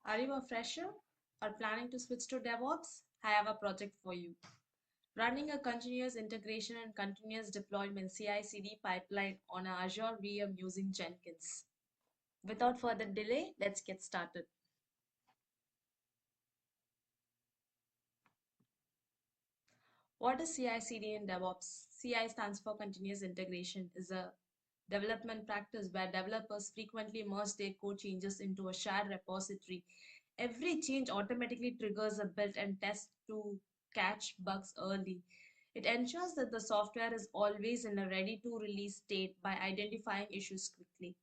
Are you a fresher or planning to switch to DevOps? I have a project for you. Running a continuous integration and continuous deployment CI/CD pipeline on Azure VM using Jenkins. Without further delay, let's get started. What is CI/CD in DevOps? CI stands for continuous integration, is a development practice where developers frequently merge their code changes into a shared repository. Every change automatically triggers a build and test to catch bugs early. It ensures that the software is always in a ready to release state by identifying issues quickly.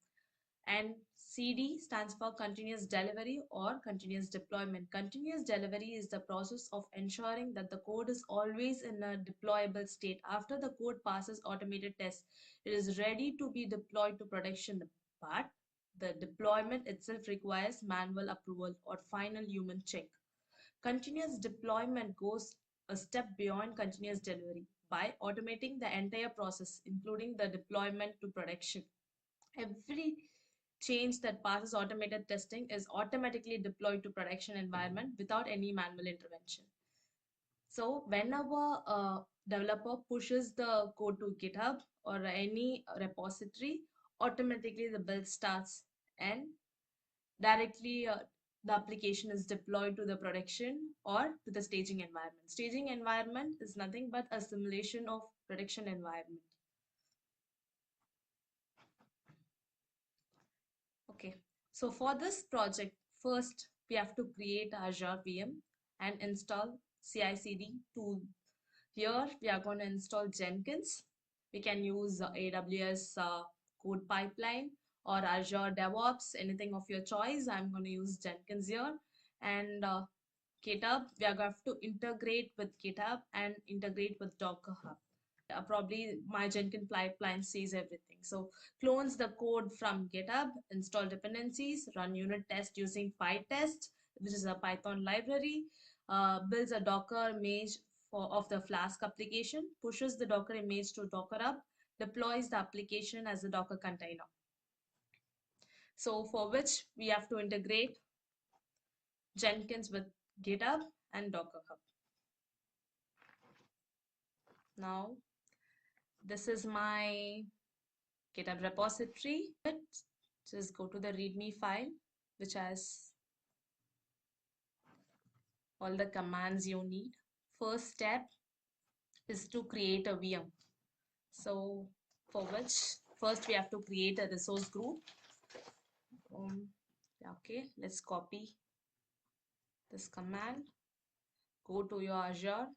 And CD stands for continuous delivery or continuous deployment. Continuous delivery is the process of ensuring that the code is always in a deployable state. After the code passes automated tests, it is ready to be deployed to production. But the deployment itself requires manual approval or final human check. Continuous deployment goes a step beyond continuous delivery by automating the entire process, including the deployment to production. Every change that passes automated testing is automatically deployed to production environment without any manual intervention. So whenever a developer pushes the code to GitHub or any repository, automatically the build starts and directly the application is deployed to the production or to the staging environment. Staging environment is nothing but a simulation of production environment. Okay, so for this project, first we have to create Azure VM and install CI/CD tool. Here we are going to install Jenkins. We can use AWS code pipeline or Azure DevOps, anything of your choice. I'm going to use Jenkins here. And GitHub, we are going to integrate with GitHub and integrate with Docker Hub. Probably my Jenkins pipeline says everything. So clones the code from GitHub, install dependencies, run unit test using PyTest, which is a Python library, builds a Docker image of the Flask application, pushes the Docker image to Docker Hub, deploys the application as a Docker container. So for which we have to integrate Jenkins with GitHub and Docker Hub. Now, this is my GitHub repository. Just go to the README file, which has all the commands you need. First step is to create a VM. So for which, first we have to create a resource group. Okay, let's copy this command. Go to your Azure,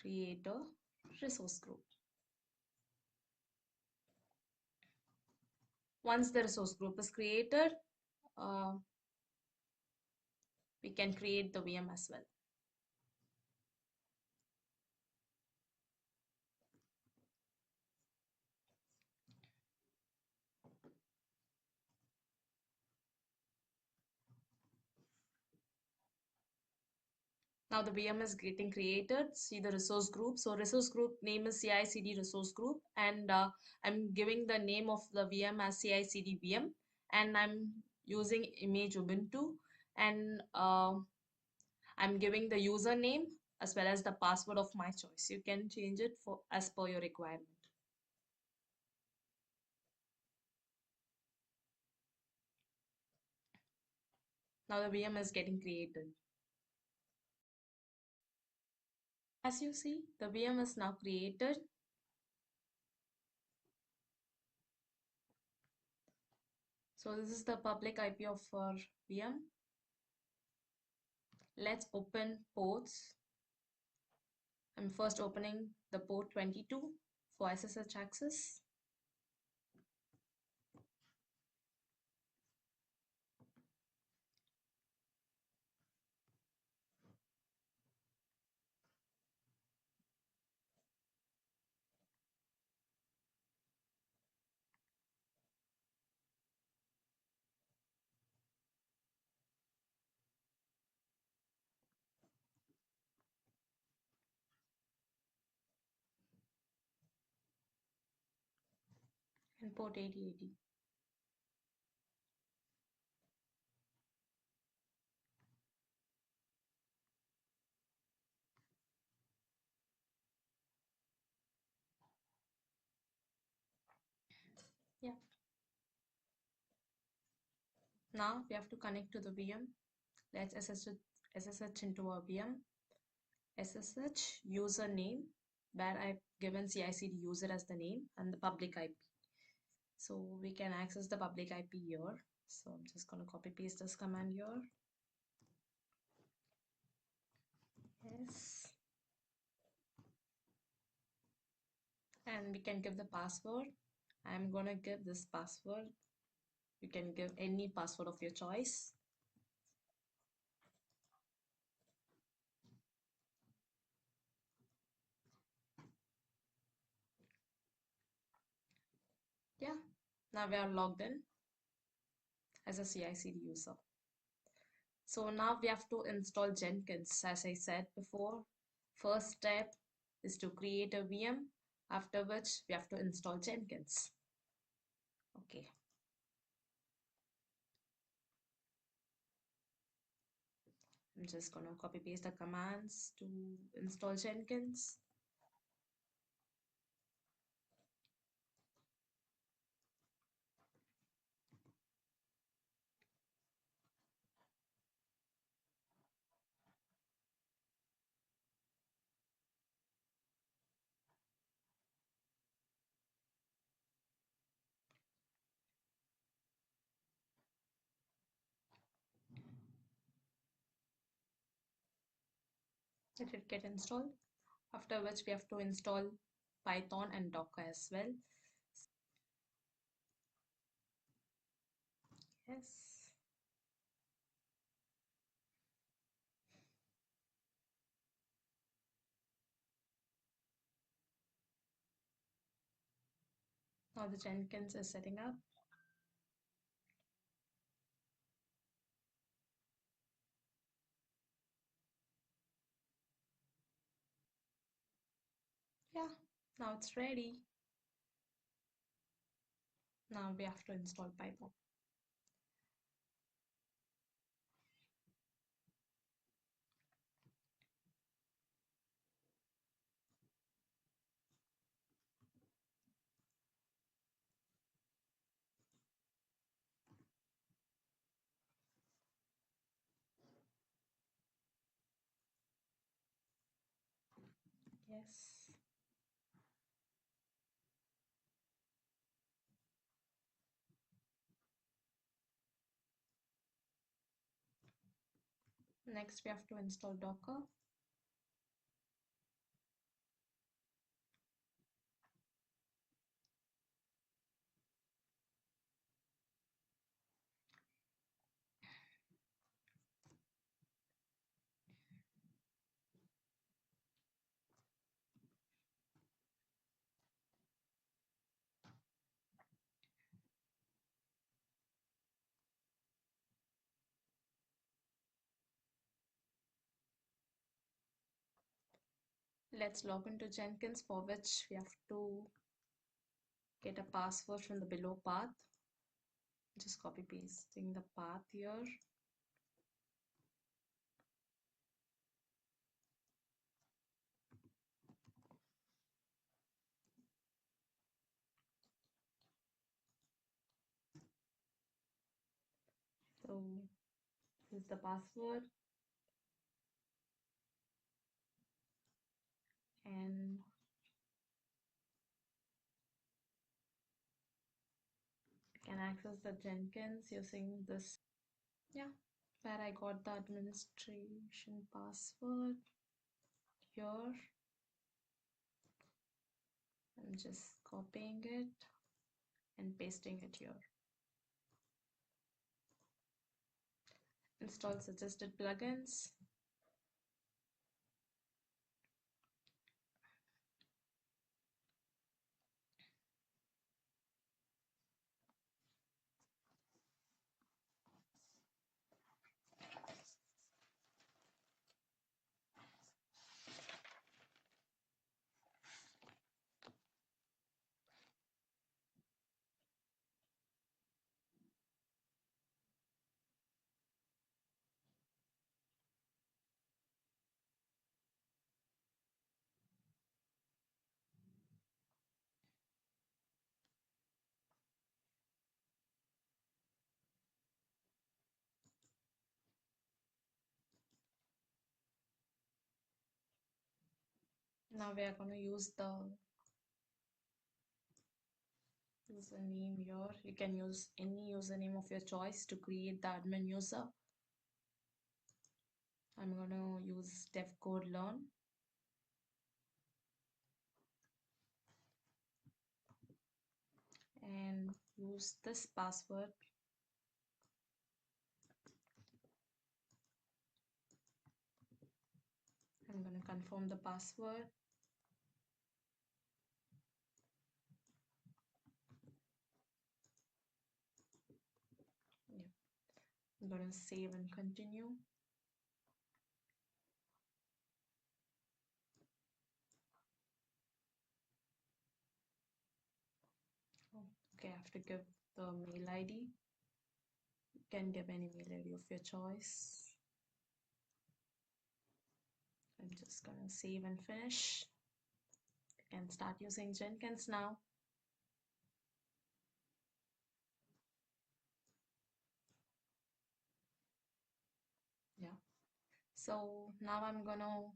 create a resource group. Once the resource group is created, we can create the VM as well. Now the VM is getting created. See the resource group. So resource group name is CI/CD resource group, and I'm giving the name of the VM as CI/CD VM, and I'm using image Ubuntu, and I'm giving the username as well as the password of my choice. You can change it for as per your requirement. Now the VM is getting created. As you see, the VM is now created. So this is the public IP of our VM. Let's open ports. I'm first opening the port 22 for SSH access. And port 8080. Yeah. Now we have to connect to the VM. Let's SSH into our VM. SSH username, where I've given CI/CD user as the name and the public IP. So we can access the public IP here. So I'm just going to copy paste this command here. Yes. And we can give the password. I'm going to give this password. You can give any password of your choice. Yeah. Now we are logged in as a CI/CD user. So now we have to install Jenkins. As I said before, first step is to create a VM, after which we have to install Jenkins. Okay. I'm just gonna copy paste the commands to install Jenkins. Let it get installed. After which we have to install Python and Docker as well. Yes. Now the Jenkins is setting up. Yeah, now it's ready. Now we have to install Python. Yes. Next we have to install Docker. Let's log into Jenkins, for which we have to get a password from the below path. Just copy pasting the path here. So this is the password, and you can access the Jenkins using this. Yeah, where I got the administration password here. I'm just copying it and pasting it here. Install suggested plugins. Now we are going to use the username here. You can use any username of your choice to create the admin user. I'm going to use DevCodeLearn. And use this password. I'm going to confirm the password. Yep. I'm going to save and continue. Okay, I have to give the mail ID. You can give any mail ID of your choice. I'm just going to save and finish. You can start using Jenkins now. Yeah. So now I'm going to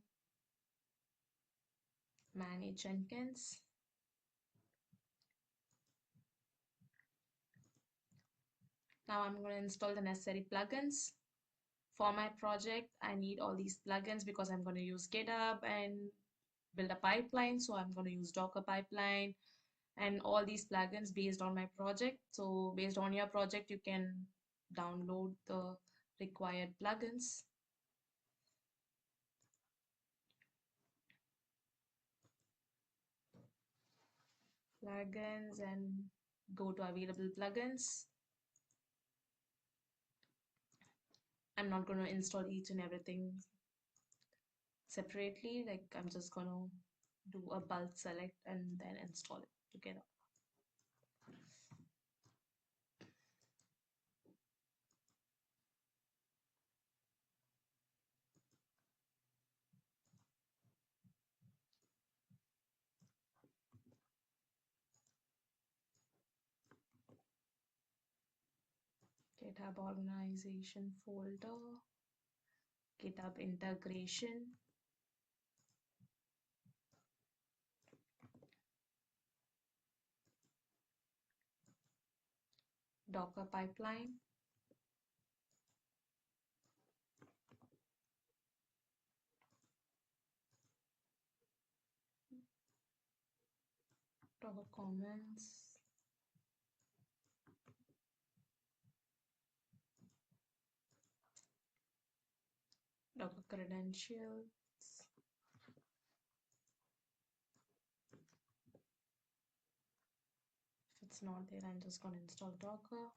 manage Jenkins. Now I'm going to install the necessary plugins. For my project, I need all these plugins because I'm going to use GitHub and build a pipeline. So I'm going to use Docker pipeline and all these plugins based on my project. So based on your project, you can download the required plugins. And go to available plugins. I'm not going to install each and everything separately. Like I'm just going to do a bulk select and then install it together. GitHub organization folder, GitHub integration, Docker pipeline, Docker comments, Docker credentials. If it's not there, I'm just going to install Docker.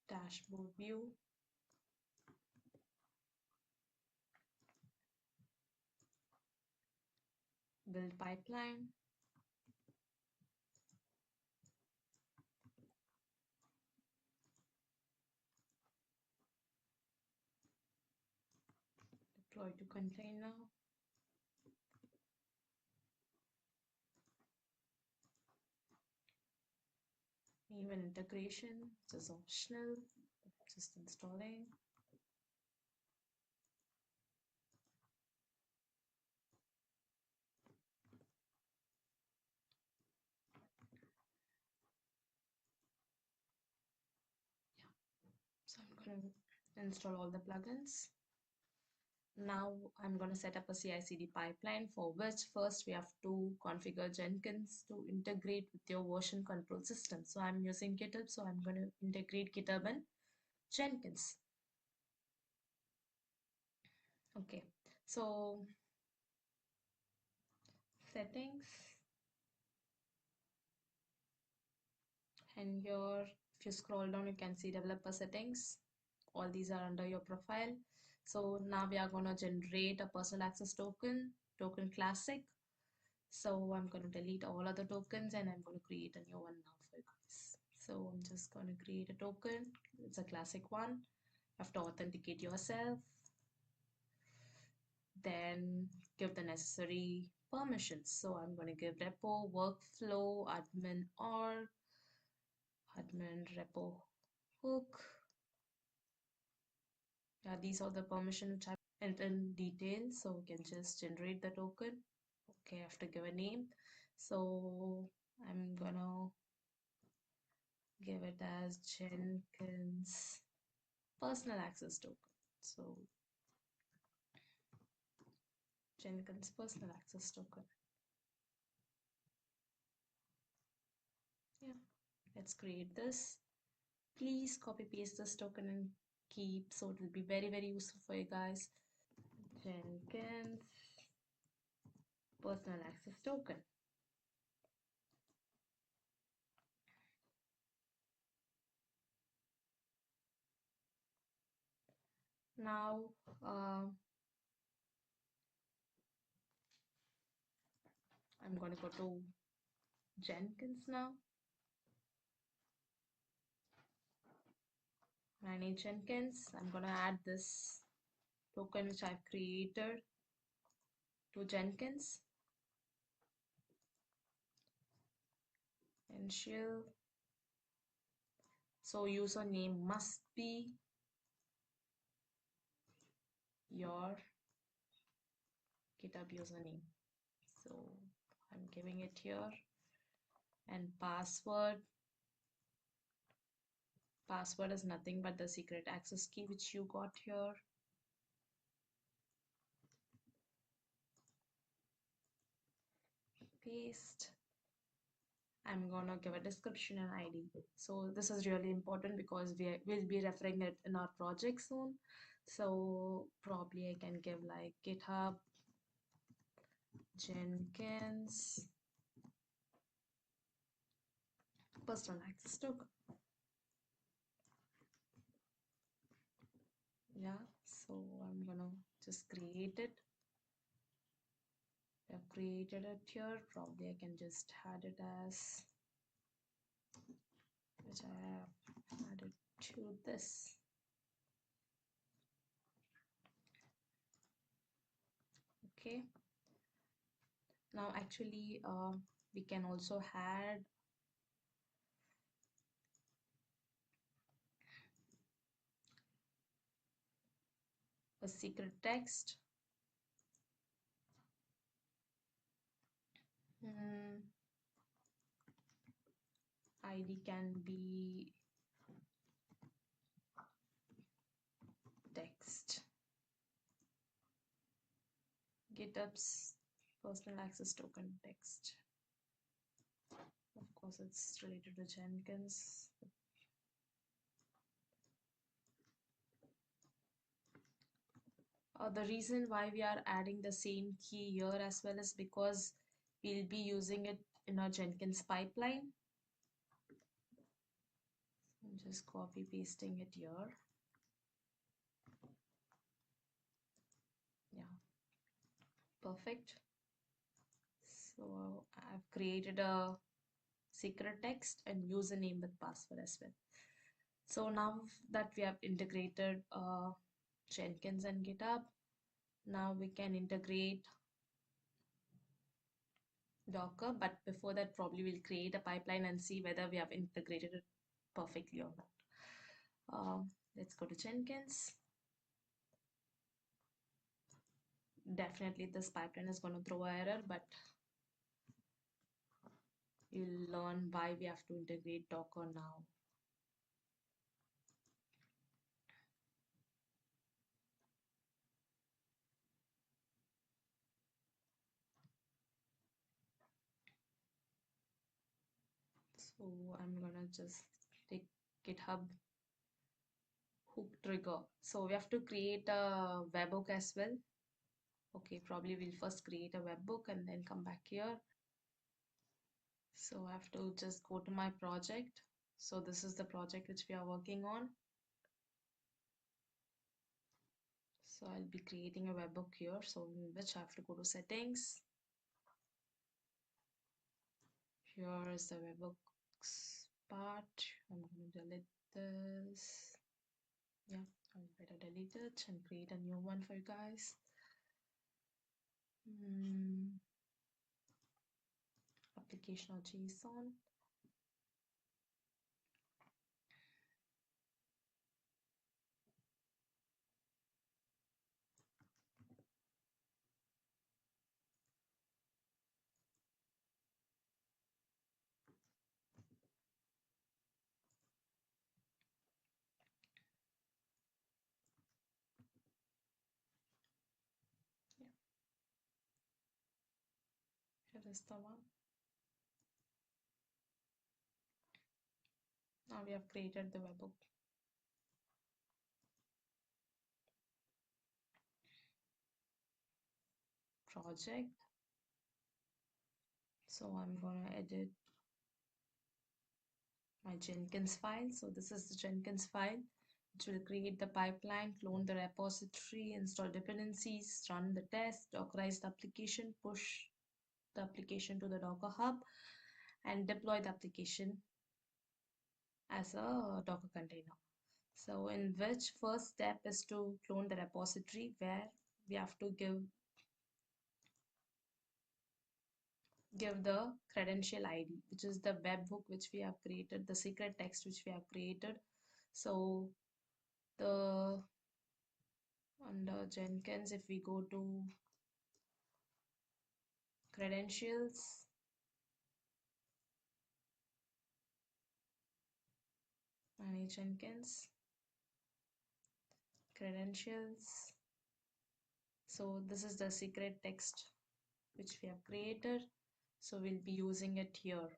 Dashboard view. Build pipeline. Deploy to container. Even integration, which is optional, just installing. So I'm going to install all the plugins. Now I'm going to set up a CI/CD pipeline, for which first we have to configure Jenkins to integrate with your version control system. So I'm using GitHub, so I'm going to integrate GitHub and Jenkins. Okay, so settings, and here if you scroll down you can see developer settings. All these are under your profile. So now we are going to generate a personal access token classic. So I'm going to delete all other tokens and I'm going to create a new one now for you guys. So I'm just going to create a token. It's a classic one. You have to authenticate yourself, then give the necessary permissions. So I'm going to give repo, workflow, admin org, admin repo hook. Yeah, these are the permission which I entered in detail, so we can just generate the token. Okay, I have to give a name, so I'm gonna give it as Jenkins personal access token. So Jenkins personal access token. Yeah, let's create this. Please copy paste this token and keep, so it will be very, very useful for you guys. Jenkins personal access token. Now I'm going to go to Jenkins now. Manage Jenkins. I'm going to add this token which I've created to Jenkins. Ensure. So username must be your GitHub username. So I'm giving it here. And password. Password is nothing but the secret access key which you got here. Paste. I'm gonna give a description and ID. So this is really important because will be referring it in our project soon. So probably I can give like GitHub Jenkins personal access token. Yeah, so I'm gonna just create it. I've created it here. Probably I can just add it as, which I have added to this. Okay. Now actually we can also add a secret text. ID can be text. GitHub's personal access token text. Of course, it's related to Jenkins. The reason why we are adding the same key here as well is because we'll be using it in our Jenkins pipeline. I'm just copy pasting it here. Yeah, perfect. So I've created a secret text and username with password as well. So now that we have integrated Jenkins and GitHub, now we can integrate Docker, but before that probably we'll create a pipeline and see whether we have integrated it perfectly or not. Let's go to Jenkins. Definitely this pipeline is going to throw an error, but you'll learn why we have to integrate Docker now. So I'm gonna just take GitHub hook trigger. So we have to create a webhook as well. Okay, probably we'll first create a webhook and then come back here. So I have to just go to my project. So this is the project which we are working on. So I'll be creating a webhook here. So in which I have to go to settings. Here is the webhooks part. I'm going to delete this. Yeah, I'll better delete it and create a new one for you guys. Application or JSON. is the one. Now we have created the webhook. Project. So I'm gonna edit my Jenkins file. So this is the Jenkins file, which will create the pipeline, clone the repository, install dependencies, run the test, dockerize the application, push the application to the Docker Hub, and deploy the application as a Docker container. So in which first step is to clone the repository, where we have to give the credential ID, which is the webhook which we have created, the secret text which we have created. So the under Jenkins, if we go to credentials, manage Jenkins, credentials. So this is the secret text which we have created. So we'll be using it here.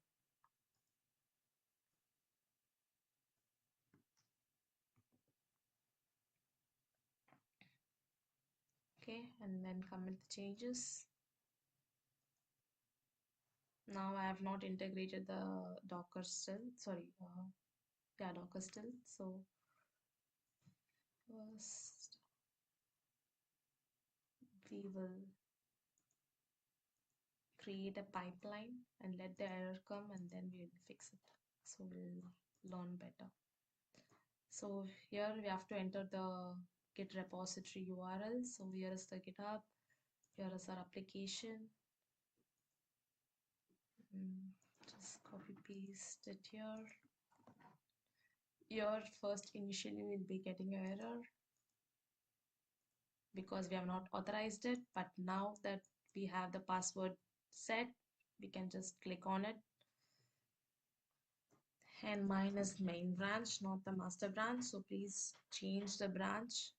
Okay, and then commit the changes. Now I have not integrated the Docker still. Sorry, yeah, Docker still. So first we will create a pipeline and let the error come, and then we will fix it. So we'll learn better. So here we have to enter the Git repository URL. So here is the GitHub. Here is our application. Just copy paste it here. Here first initially we'll be getting an error because we have not authorized it, but now that we have the password set, we can just click on it. And mine is main branch, not the master branch, so please change the branch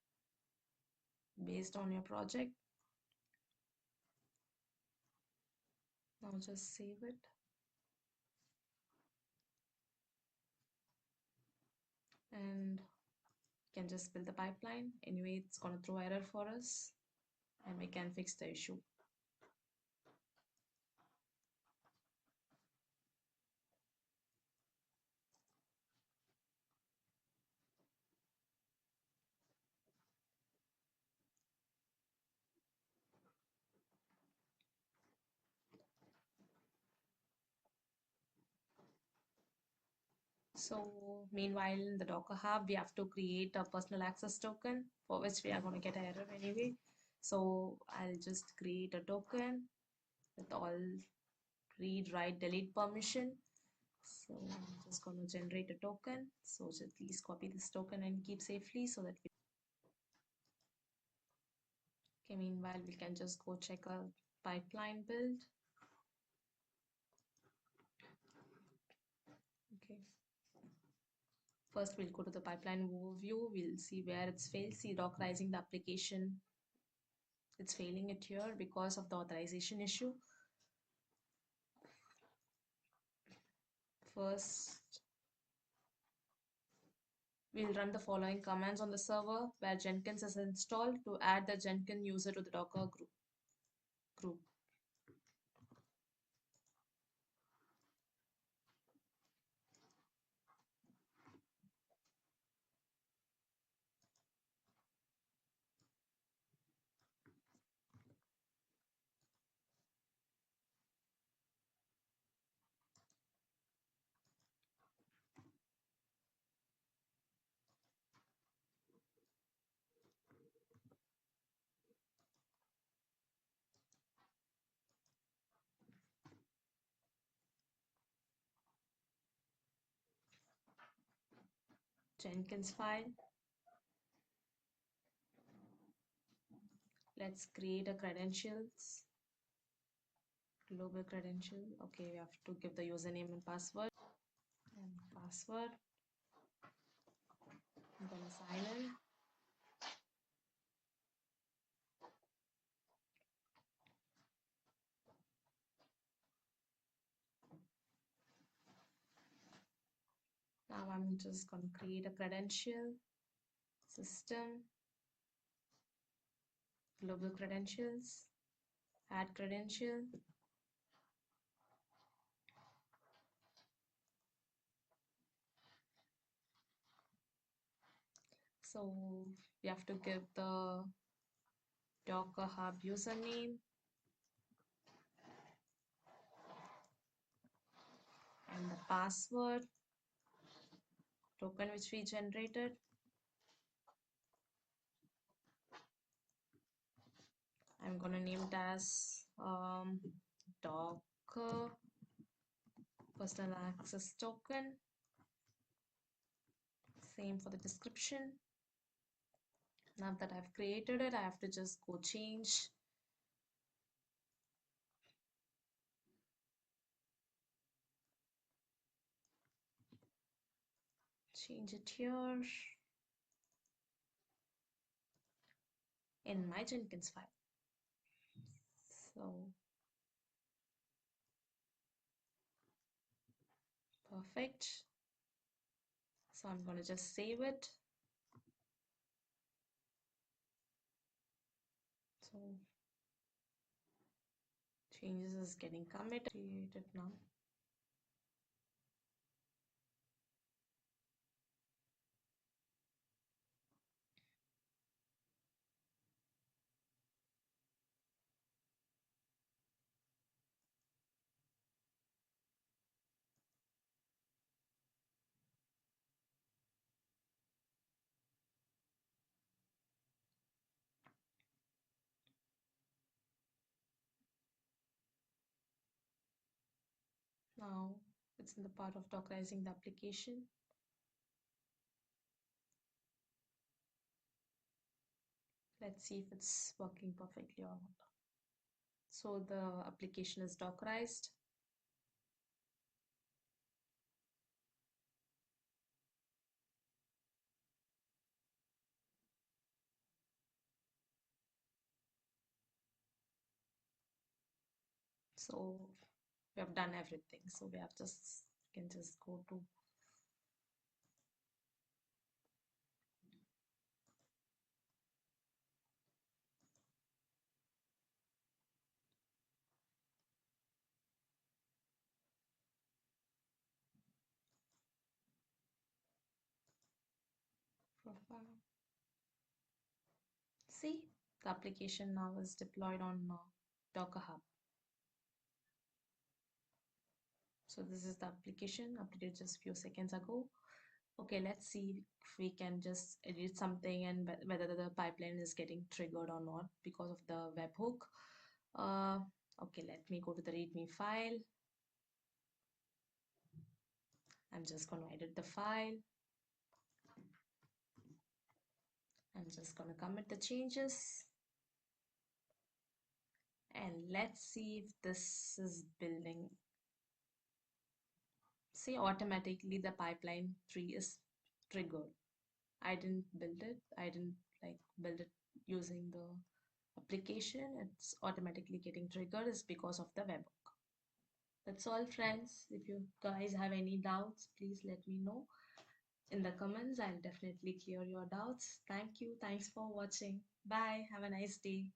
based on your project. Now just save it. And can just build the pipeline. Anyway, it's gonna throw error for us, and we can fix the issue. So meanwhile, in the Docker Hub, we have to create a personal access token, for which we are going to get an error anyway. So I'll just create a token with all read, write, delete permission. So I'm just going to generate a token. So just please copy this token and keep safely so that we... Okay, meanwhile, we can just go check a pipeline build. Okay. First, we'll go to the pipeline overview. We'll see where it's failed. See, dockerizing the application. It's failing it here because of the authorization issue. First, we'll run the following commands on the server where Jenkins is installed to add the Jenkins user to the Docker group. Jenkins file. Let's create a credentials. Global credential. Okay, we have to give the username and password. And password. I'm gonna sign in. I'm just going to create a credential, system, global credentials, add credential. So we have to give the Docker Hub username and the password token which we generated. I'm going to name it as Docker personal access token. Same for the description. Now that I've created it, I have to just go change. Change it here in my Jenkins file. So perfect. So I'm going to just save it. So changes is getting committed. Create it now. Now it's in the part of Dockerizing the application. Let's see if it's working perfectly or not. So the application is Dockerized. So we have done everything. So we have just can just go to profile. See, the application now is deployed on Docker Hub. So this is the application updated just a few seconds ago. Okay, let's see if we can just edit something and whether the pipeline is getting triggered or not because of the webhook. Okay, let me go to the README file. I'm just going to edit the file. I'm just going to commit the changes. And let's see if this is building. See, automatically the pipeline tree is triggered. I didn't build it. I didn't build it using the application. It's automatically getting triggered is because of the webhook. That's all, friends. If you guys have any doubts, please let me know in the comments. I'll definitely clear your doubts. Thank you. Thanks for watching. Bye. Have a nice day.